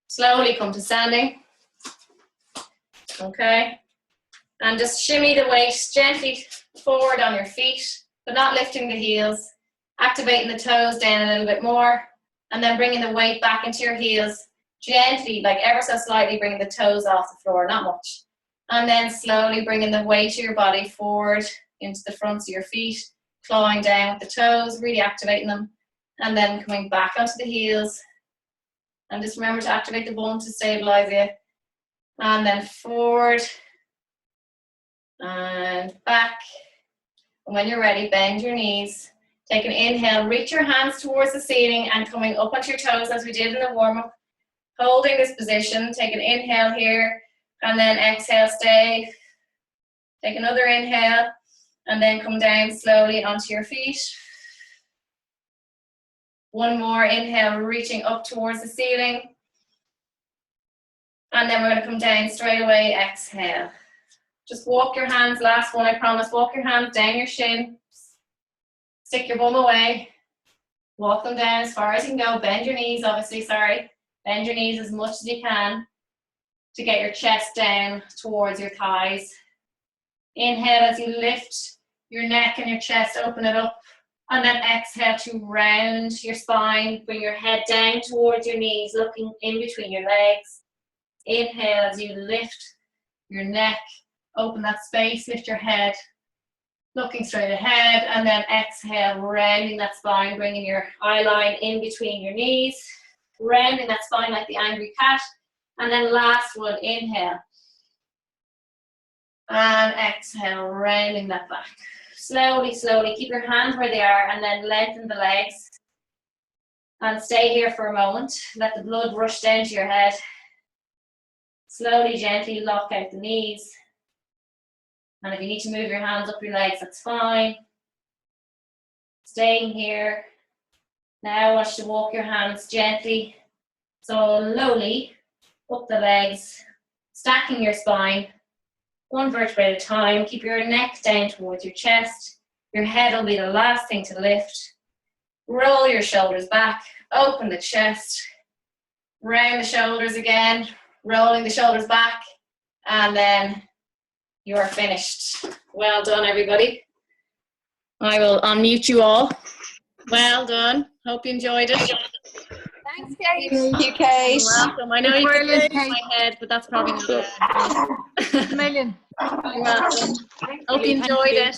Slowly come to standing. Okay. And just shimmy the weight gently forward on your feet, but not lifting the heels. Activating the toes down a little bit more. And then bringing the weight back into your heels. Gently, like ever so slightly, bringing the toes off the floor, not much. And then slowly bringing the weight of your body forward into the fronts of your feet. Clawing down with the toes, really activating them, and then coming back onto the heels. And just remember to activate the bum to stabilize you. And then forward and back. And when you're ready, bend your knees. Take an inhale, reach your hands towards the ceiling and coming up onto your toes as we did in the warm-up. Holding this position, take an inhale here, and then exhale, stay. Take another inhale, and then come down slowly onto your feet. One more inhale, reaching up towards the ceiling. And then we're going to come down straight away, exhale. Just walk your hands, last one, I promise, walk your hands down your shin. Stick your bum away. Walk them down as far as you can go. Bend your knees, obviously, sorry. Bend your knees as much as you can to get your chest down towards your thighs. Inhale as you lift your neck and your chest, open it up. And then exhale to round your spine, bring your head down towards your knees, looking in between your legs. Inhale as you lift your neck, open that space, lift your head, looking straight ahead, and then exhale, rounding that spine, bringing your eye line in between your knees, rounding that spine like the angry cat. And then last one, inhale. And exhale, rounding that back. Slowly, slowly, keep your hands where they are and then lengthen the legs. And stay here for a moment. Let the blood rush down to your head. Slowly, gently lock out the knees. And if you need to move your hands up your legs, that's fine. Staying here. Now I want you to walk your hands gently, slowly up the legs, stacking your spine. One vertebrae at a time. Keep your neck down towards your chest. Your head will be the last thing to lift. Roll your shoulders back. Open the chest. Round the shoulders again. Rolling the shoulders back. And then you are finished. Well done, everybody. I will unmute you all. Well done. Hope you enjoyed it. Thanks, Kate. Thank you, Kate. You're welcome. I know you can do it in my head, but that's probably not it. A million. You're welcome. Hope you enjoyed it.